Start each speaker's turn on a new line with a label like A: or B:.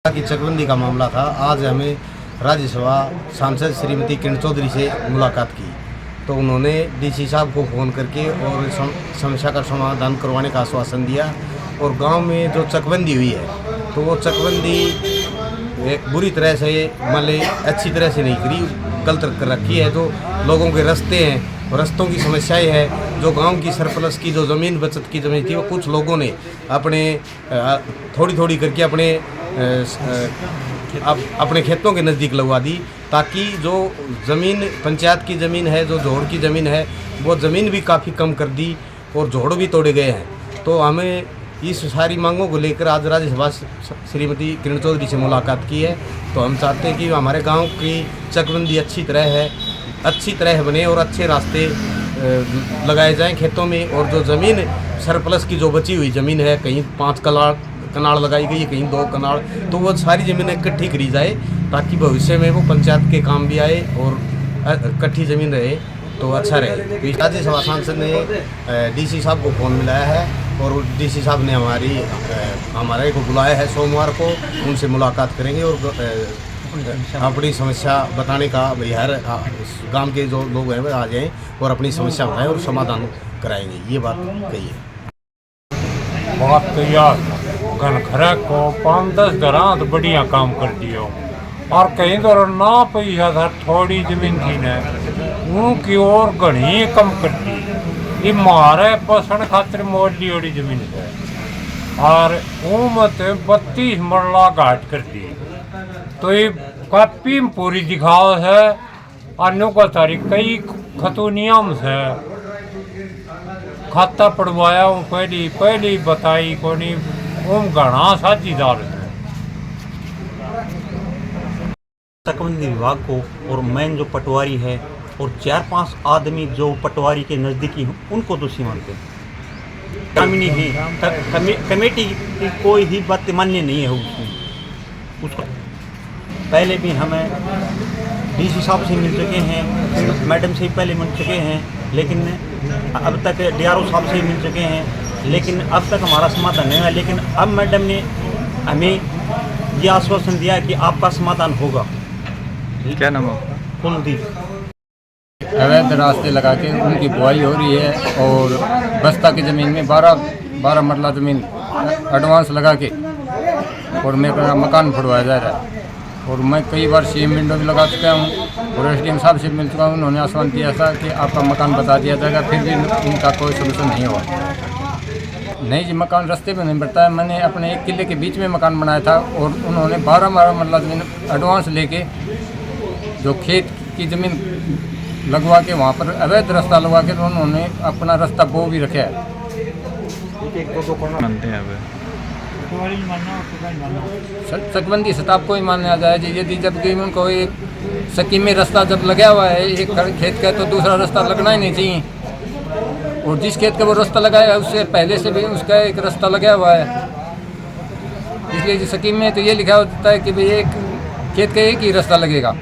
A: की चकबंदी का मामला था। आज हमें राज्यसभा सांसद श्रीमती किरण चौधरी से मुलाकात की, तो उन्होंने डीसी साहब को फ़ोन करके और समस्या का समाधान करवाने का आश्वासन दिया। और गांव में जो चकबंदी हुई है तो वो चकबंदी बुरी तरह से मतलब अच्छी तरह से नहीं करी, गलत कर रखी है। जो लोगों के रास्ते हैं, रास्तों की समस्याएं हैं, जो गांव की सरप्लस की जो ज़मीन बचत की ज़मीन थी वो कुछ लोगों ने अपने थोड़ी थोड़ी करके अपने खेतों के नज़दीक लगवा दी, ताकि जो ज़मीन पंचायत की ज़मीन है, जो जोड़ की ज़मीन है, वो ज़मीन भी काफ़ी कम कर दी और जोड़ भी तोड़े गए हैं। तो हमें इस सारी मांगों को लेकर आज राज्यसभा श्रीमती किरण चौधरी से मुलाकात की है। तो हम चाहते हैं कि हमारे गांव की चकबंदी अच्छी तरह बने और अच्छे रास्ते लगाए जाएं खेतों में। और जो ज़मीन सरप्लस की जो बची हुई ज़मीन है, कहीं 5 कनाल लगाई गई है, कहीं 2 कनाल, तो वो सारी ज़मीनें इकट्ठी करी जाए, ताकि भविष्य में वो पंचायत के काम भी आए और इकट्ठी ज़मीन रहे तो अच्छा रहे। राज्यसभा सांसद ने डीसी साहब को फ़ोन मिलाया है और डीसी साहब ने हमारे को बुलाया है सोमवार को। उनसे मुलाकात करेंगे और अपनी समस्या बताने का हर गांव के जो लोग हैं वो आ जाएं और अपनी समस्या बताएं और समाधान कराएंगे, ये बात कही है।
B: बात तो यार घनखरा को 5-10 घरां तो बढ़िया काम कर दियो, और कहीं तो ना पैसा था, थोड़ी जमीन थी न उनकी और घनी कम कर दी। ये मारे पसंद खातिर मोड़ ली ओडी जमीन है, और उमत 32 मरला घाट कर दी। तो ये कापी पूरी दिखाओ है, अनु का तारीख कई खतूनियम से खाता पड़वाया हूँ, पहली बताई कोनी ओम घना साझीदार है।
C: चकबंदी विभाग को और मेन जो पटवारी है और 4-5 आदमी जो पटवारी के नज़दीकी हैं उनको दोषी मानते हैं। कानूनी ही कमेटी की कोई ही बात मान्य नहीं है उसको। पहले भी हमें डीसी साहब से मिल चुके हैं, मैडम से पहले मिल चुके हैं, लेकिन अब तक डीआरओ साहब से मिल चुके हैं, लेकिन अब तक हमारा समाधान नहीं हुआ। लेकिन अब मैडम ने हमें यह आश्वासन दिया कि आपका समाधान होगा।
D: क्या नाम है?
C: कुलदीप।
D: अवैध रास्ते लगा के उनकी बुआई हो रही है और बस्ता की ज़मीन में 12 मरला ज़मीन एडवांस लगा के और मेरा मकान फुड़वाया जा रहा है। और मैं कई बार सीएम विंडो भी लगा चुका हूँ और एसडीएम साहब से मिल चुका हूँ। उन्होंने आश्वासन दिया था कि आपका मकान बता दिया जाएगा, फिर भी इनका कोई सोल्यूशन नहीं हुआ। नहीं जी, मकान रास्ते में नहीं बढ़ता है। मैंने अपने 1 किले के बीच में मकान बनाया था और उन्होंने 12 मरला ज़मीन एडवांस लेके जो खेत की ज़मीन लगवा के वहाँ पर अवैध रास्ता लगवा के उन्होंने अपना रास्ता बो भी रखा है। चकबंदी सताब को ही मानने आ जाए जी। यदि जबकि उनको एक सकी में रास्ता जब लगा हुआ है एक खेत का, तो दूसरा रास्ता लगना ही नहीं चाहिए। और जिस खेत का वो रास्ता लगाया है उससे पहले से भी उसका एक रास्ता लगा हुआ है। इसलिए जी स्कीम में तो ये लिखा होता है कि भाई एक खेत का एक ही रास्ता लगेगा।